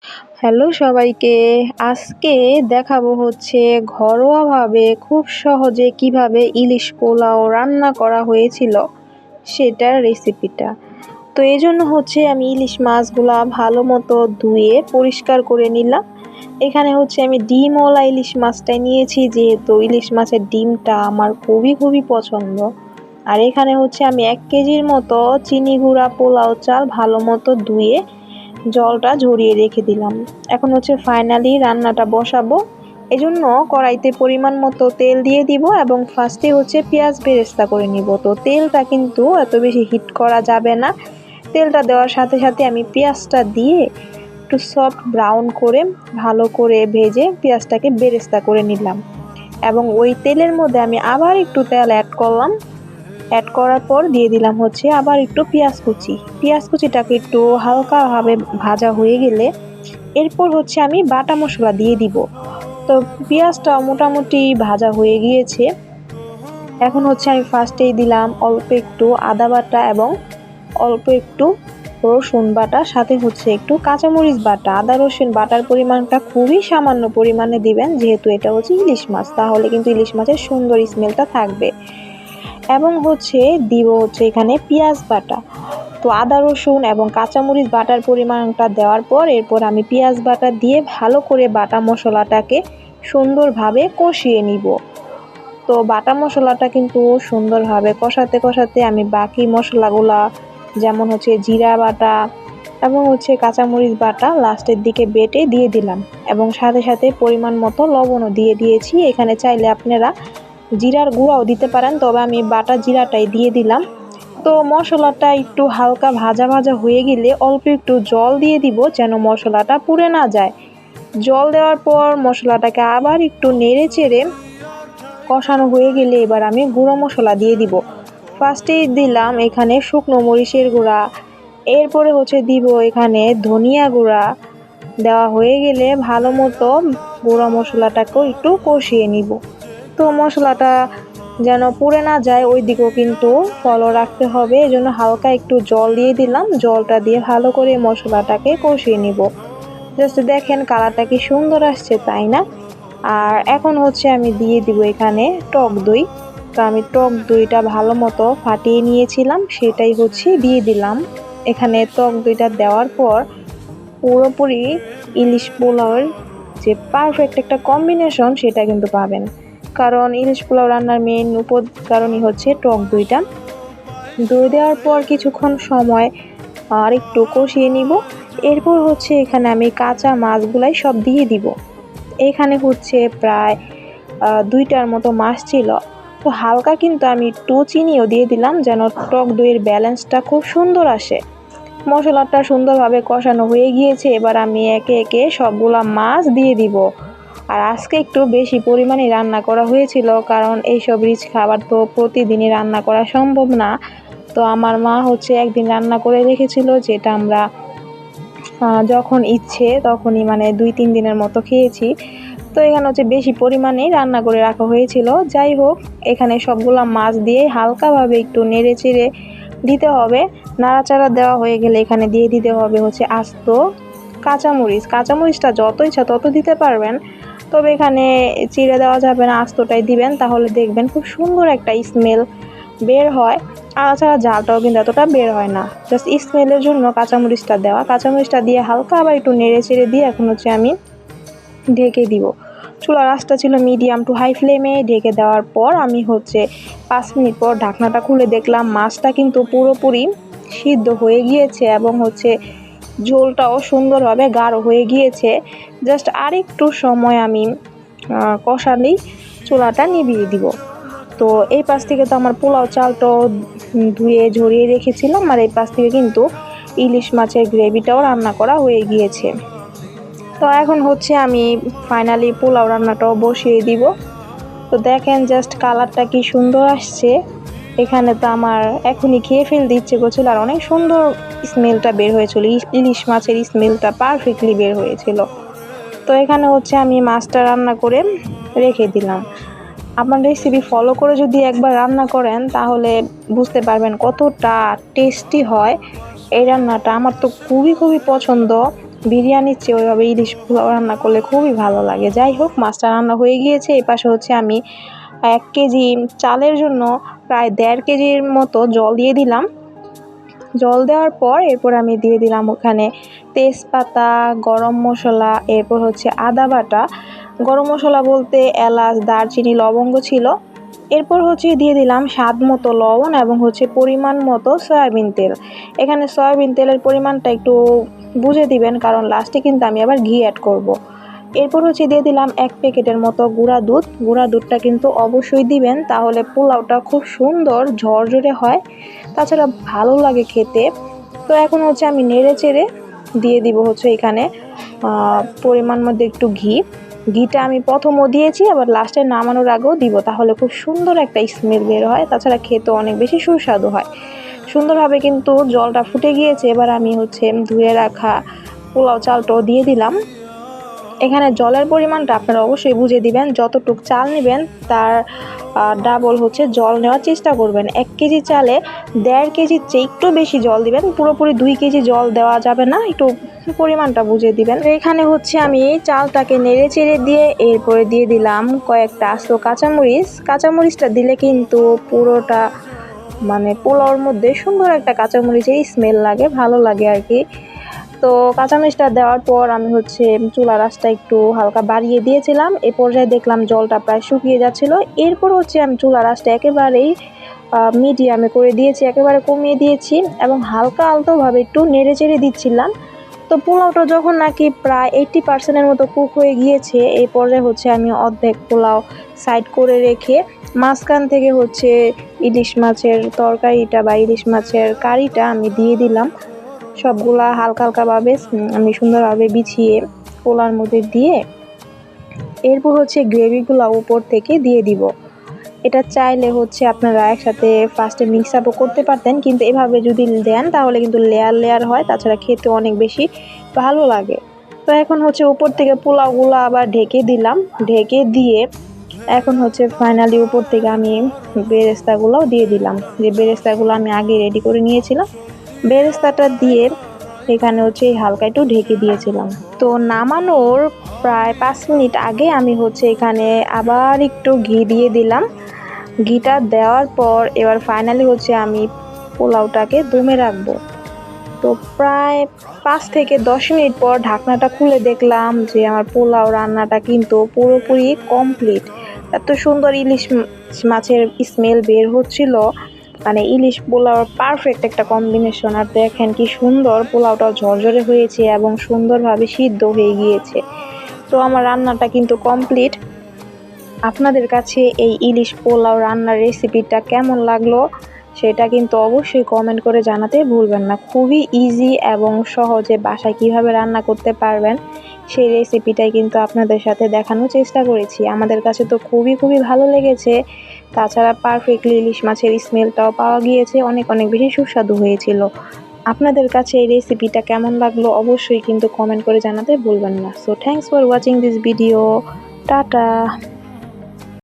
Hello সবাইকে। আজকে দেখাবো হচ্ছে ঘরোয়াভাবে খুব সহজে কিভাবে ইলিশ পোলাও রান্না করা হয়েছিল সেটার রেসিপিটা। তো এজন্য হচ্ছে আমি ইলিশ মাছগুলা ভালো মতো ধুয়ে পরিষ্কার করে নিলাম। এখানে হচ্ছে আমি ডিমওয়ালা ইলিশ মাছটাই নিয়েছি, যেহেতু ইলিশ মাছের ডিমটা আমার খুবই পছন্দ। আর এখানে হচ্ছে আমি 1 কেজির মতো চিনি গুঁড়া পোলাও চাল ভালো মতো ধুয়ে জলটা ঝরিয়ে রেখে দিলাম। এখন হচ্ছে ফাইনালি রান্নাটা বসাবো। এজন্য কড়াইতে পরিমাণ মতো তেল দিয়ে দিব এবং ফার্স্টে হচ্ছে পেঁয়াজ বেরেস্তা করে নিব। তো তেলটা কিন্তু এত বেশি হিট করা যাবে না। তেলটা দেওয়ার সাথে সাথে আমি পেঁয়াজটা দিয়ে একটু সফট ব্রাউন করে ভালো করে ভেজে পেঁয়াজটাকে বেরেস্তা করে নিলাম এবং ওই তেলের মধ্যে আমি আবার একটু তেল অ্যাড করলাম। অ্যাড করার পর দিয়ে দিলাম হচ্ছে আবার একটু পেঁয়াজ কুচিটাকে একটু হালকাভাবে ভাজা হয়ে গেলে এরপর হচ্ছে আমি বাটা মশলা দিয়ে দিব। তো পেঁয়াজটা মোটামুটি ভাজা হয়ে গিয়েছে। এখন হচ্ছে আমি ফার্স্টেই দিলাম অল্প একটু আদা বাটা এবং অল্প একটু রসুন বাটা, সাথে হচ্ছে একটু কাঁচামরিচ বাটা। আদা রসুন বাটার পরিমাণটা খুবই সামান্য পরিমাণে দিবেন, যেহেতু এটা হচ্ছে ইলিশ মাছ, তাহলে কিন্তু ইলিশ মাছের সুন্দর স্মেলটা থাকবে। এবং হচ্ছে দিব হচ্ছে এখানে পেঁয়াজ বাটা। তো আদা রসুন এবং কাঁচামরিচ বাটার পরিমাণটা দেওয়ার পর এরপর আমি পেঁয়াজ বাটা দিয়ে ভালো করে বাটা মশলাটাকে সুন্দরভাবে কষিয়ে নিব। তো বাটা মশলাটা কিন্তু সুন্দরভাবে কষাতে আমি বাকি মশলাগুলা যেমন হচ্ছে জিরা বাটা এবং হচ্ছে কাঁচামরিচ বাটা লাস্টের দিকে বেটে দিয়ে দিলাম এবং সাথে সাথে পরিমাণ মতো লবণও দিয়ে দিয়েছি। এখানে চাইলে আপনারা জিরার গুঁড়াও দিতে পারেন, তবে আমি বাটা জিরাটাই দিয়ে দিলাম। তো মশলাটা একটু হালকা ভাজা হয়ে গেলে অল্প একটু জল দিয়ে দিব, যেন মশলাটা পুড়ে না যায়। জল দেওয়ার পর মশলাটাকে আবার একটু নেড়ে চেড়ে কষানো হয়ে গেলে এবার আমি গুঁড়ো মশলা দিয়ে দিব। ফার্স্টেই দিলাম এখানে শুকনো মরিচের গুঁড়া, এরপরে হচ্ছে দিব এখানে ধনিয়া গুঁড়া। দেওয়া হয়ে গেলে ভালো মতো গুঁড়ো মশলাটাকেও একটু কষিয়ে নিব। তো মশলাটা যেন পুড়ে না যায় ওই দিকেও কিন্তু ফলো রাখতে হবে, এজন্য হালকা একটু জল দিয়ে দিলাম। জলটা দিয়ে ভালো করে মশলাটাকে কষিয়ে নিব। জাস্ট দেখেন কালারটা কি সুন্দর আসছে, তাই না? আর এখন হচ্ছে আমি দিয়ে দিব এখানে টক দই। তো আমি টক দইটা ভালো মতো ফাটিয়ে নিয়েছিলাম, সেটাই হচ্ছে দিয়ে দিলাম। এখানে টক দইটা দেওয়ার পর পুরোপুরি ইলিশ পোলাওয়ের যে পারফেক্ট একটা কম্বিনেশন সেটা কিন্তু পাবেন, কারণ ইলিশ পোলাও রান্নার মেইন উপকরণই হচ্ছে টক দইটা। দই দেওয়ার পর কিছুক্ষণ সময় আর একটু কষিয়ে নিব। এরপর হচ্ছে এখানে আমি কাঁচা মাছগুলাই সব দিয়ে দিব। এখানে হচ্ছে প্রায় 2টার মতো মাছ ছিল। তো হালকা কিন্তু আমি একটু চিনিও দিয়ে দিলাম, যেন টক দইয়ের ব্যালেন্সটা খুব সুন্দর আসে। মশলাটা সুন্দরভাবে কষানো হয়ে গিয়েছে, এবার আমি একে একে সবগুলা মাছ দিয়ে দিব। আর আজকে একটু বেশি পরিমাণে রান্না করা হয়েছিল, কারণ এইসব রিচ খাবার তো প্রতিদিনই রান্না করা সম্ভব না। তো আমার মা হচ্ছে একদিন রান্না করে রেখেছিল, যেটা আমরা যখন ইচ্ছে তখনই মানে 2-3 দিনের মতো খেয়েছি। তো এখানে হচ্ছে বেশি পরিমাণে রান্না করে রাখা হয়েছিল। যাই হোক, এখানে সবগুলা মাছ দিয়ে হালকাভাবে একটু নেড়ে চেড়ে দিতে হবে। নাড়াচাড়া দেওয়া হয়ে গেলে এখানে দিয়ে দিতে হবে হচ্ছে আস্ত কাঁচামরিচটা যত ইচ্ছা তত দিতে পারবেন, তবে এখানে চিড়ে দেওয়া যাবে না, আস্তটাই দিবেন, তাহলে দেখবেন খুব সুন্দর একটা স্মেল বের হয়। তাছাড়া ঝালটাও কিন্তু এতটা বের হয় না, জাস্ট স্মেলের জন্য কাঁচামরিচটা দিয়ে হালকা আবার একটু নেড়ে চেড়ে দিয়ে এখন হচ্ছে আমি ঢেকে দিব। চুলার আঁচটা ছিল মিডিয়াম টু হাই ফ্লেমে। ঢেকে দেওয়ার পর আমি হচ্ছে 5 মিনিট পর ঢাকনাটা খুলে দেখলাম মাছটা কিন্তু পুরোপুরি সিদ্ধ হয়ে গিয়েছে এবং হচ্ছে ঝোলটাও সুন্দরভাবে গাঢ় হয়ে গিয়েছে। জাস্ট আরেকটু সময় আমি কষালেই চুলাটা নিভিয়ে দিব। তো এই পাশ থেকে তো আমার পোলাও চালটাও ধুয়ে ঝরিয়ে রেখেছিলাম, আর এই পাশ থেকে কিন্তু ইলিশ মাছের গ্রেভিটাও রান্না করা হয়ে গিয়েছে। তো এখন হচ্ছে আমি ফাইনালি পোলাও রান্নাটাও বসিয়ে দিব। তো দেখেন জাস্ট কালারটা কি সুন্দর আসছে। এখানে তো আমার এখনই খেয়ে ফেলতে ইচ্ছে করছিল, আর অনেক সুন্দর স্মেলটা বের হয়েছিল, ইলিশ মাছের স্মেলটা পারফেক্টলি বের হয়েছিল। তো এখানে হচ্ছে আমি মাছটা রান্না করে রেখে দিলাম। আপনার রেসিপি ফলো করে যদি একবার রান্না করেন তাহলে বুঝতে পারবেন কতটা টেস্টি হয় এই রান্নাটা। আমার তো খুবই পছন্দ। বিরিয়ানির চেয়ে ওইভাবে ইলিশ পোলাও রান্না করলে খুবই ভালো লাগে। যাই হোক, মাছটা রান্না হয়ে গিয়েছে। এই পাশে হচ্ছে আমি 1 কেজি চালের জন্য প্রায় 1.5 কেজির মতো জল দিয়ে দিলাম। জল দেওয়ার পর এরপর আমি দিয়ে দিলাম ওখানে তেজপাতা, গরম মশলা, এরপর হচ্ছে আদা বাটা। গরম মশলা বলতে এলাচ, দারচিনি, লবঙ্গ ছিল। এরপর হচ্ছে দিয়ে দিলাম স্বাদ মতো লবণ এবং হচ্ছে পরিমাণ মতো সয়াবিন তেল। এখানে সয়াবিন তেলের পরিমাণটা একটু বুঝে দিবেন, কারণ লাস্টে কিন্তু আমি আবার ঘি অ্যাড করব। এরপর হচ্ছে দিয়ে দিলাম 1 প্যাকেটের মতো গুঁড়া দুধ। গুঁড়া দুধটা কিন্তু অবশ্যই দিবেন, তাহলে পোলাওটা খুব সুন্দর ঝরঝরে হয়, তাছাড়া ভালো লাগে খেতে। তো এখন হচ্ছে আমি নেড়ে চেড়ে দিয়ে দিব হচ্ছে এখানে পরিমাণ মধ্যে একটু ঘি। ঘিটা আমি প্রথমও দিয়েছি, আবার লাস্টে নামানোর আগেও দিব, তাহলে খুব সুন্দর একটা স্মেল বের হয়, তাছাড়া খেতে অনেক বেশি সুস্বাদু হয়। সুন্দরভাবে কিন্তু জলটা ফুটে গিয়েছে। এবার আমি হচ্ছে ধুয়ে রাখা পোলাও চালটাও দিয়ে দিলাম। এখানে জলের পরিমাণটা আপনারা অবশ্যই বুঝে দিবেন, যতটুক চাল নেবেন তার ডাবল হচ্ছে জল নেওয়ার চেষ্টা করবেন। 1 কেজি চালে 1.5 কেজির চেয়ে একটু বেশি জল দিবেন, পুরোপুরি 2 কেজি জল দেওয়া যাবে না, একটু পরিমাণটা বুঝে দিবেন। এখানে হচ্ছে আমি চালটাকে নেড়ে চেড়ে দিয়ে এরপরে দিয়ে দিলাম কয়েকটা আস্ত কাঁচামরিচ। কাঁচামরিচটা দিলে কিন্তু পুরোটা মানে পোলাওর মধ্যে সুন্দর একটা কাঁচামরিচের স্মেল লাগে, ভালো লাগে আর কি। তো কাঁচামরিচটা দেওয়ার পর আমি হচ্ছে চুলার আঁচটা একটু হালকা বাড়িয়ে দিয়েছিলাম। এ পর্যায়ে দেখলাম জলটা প্রায় শুকিয়ে যাচ্ছিল। এরপর হচ্ছে আমি চুলার আঁচটা একেবারেই মিডিয়ামে করে দিয়েছি, একেবারে কমিয়ে দিয়েছি এবং হালকা আলতোভাবে একটু নেড়ে চেড়ে দিচ্ছিলাম। তো পোলাওটা যখন নাকি প্রায় 80% মতো কুক হয়ে গিয়েছে, এই পর্যায়ে হচ্ছে আমি অর্ধেক পোলাও সাইড করে রেখে মাঝখান থেকে হচ্ছে ইলিশ মাছের তরকারিটা বা ইলিশ মাছের কারিটা আমি দিয়ে দিলাম। সবগুলা হালকা হালকাভাবে আমি সুন্দরভাবে বিছিয়ে পোলার মধ্যে দিয়ে এরপর হচ্ছে গ্রেভিগুলো উপর থেকে দিয়ে দিব। এটা চাইলে হচ্ছে আপনারা একসাথে ফার্স্টে মিক্স আপও করতে পারতেন, কিন্তু এভাবে যদি দেন তাহলে কিন্তু লেয়ার লেয়ার হয়, তাছাড়া খেতে অনেক বেশি ভালো লাগে। তো এখন হচ্ছে উপর থেকে পোলাওগুলো আবার ঢেকে দিলাম। ঢেকে দিয়ে এখন হচ্ছে ফাইনালি উপর থেকে আমি বেরেস্তাগুলোও দিয়ে দিলাম, যে বেরেস্তাগুলো আমি আগে রেডি করে নিয়েছিলাম। বেরেস্তাটা দিয়ে এখানে হচ্ছে হালকা একটু ঢেকে দিয়েছিলাম। তো নামানোর প্রায় 5 মিনিট আগে আমি হচ্ছে এখানে আবার একটু ঘি দিয়ে দিলাম। ঘিটা দেওয়ার পর এবার ফাইনালি হচ্ছে আমি পোলাওটাকে দমে রাখবো। তো প্রায় 5 থেকে 10 মিনিট পর ঢাকনাটা খুলে দেখলাম যে আমার পোলাও রান্নাটা কিন্তু পুরোপুরি কমপ্লিট। এত সুন্দর ইলিশ মাছের স্মেল বের হচ্ছিল, মানে ইলিশ পোলাও পারফেক্ট একটা কম্বিনেশন। আর দেখেন কি সুন্দর পোলাওটা ঝরঝরে হয়েছে এবং সুন্দরভাবে সিদ্ধ হয়ে গিয়েছে। তো আমার রান্নাটা কিন্তু কমপ্লিট। আপনাদের কাছে এই ইলিশ পোলাও রান্নার রেসিপিটা কেমন লাগলো সেটা কিন্তু অবশ্যই কমেন্ট করে জানাতে ভুলবেন না। খুবই ইজি এবং সহজে বাসায় কিভাবে রান্না করতে পারবেন সেই রেসিপিটাই কিন্তু আপনাদের সাথে দেখানোর চেষ্টা করেছি। আমাদের কাছে তো খুবই ভালো লেগেছে, তাছাড়া পারফেক্টলি ইলিশ মাছের স্মেলটাও পাওয়া গিয়েছে, অনেক বেশি সুস্বাদু হয়েছিল। আপনাদের কাছে এই রেসিপিটা কেমন লাগলো অবশ্যই কিন্তু কমেন্ট করে জানাতে ভুলবেন না। So thanks for watching this video. Tata.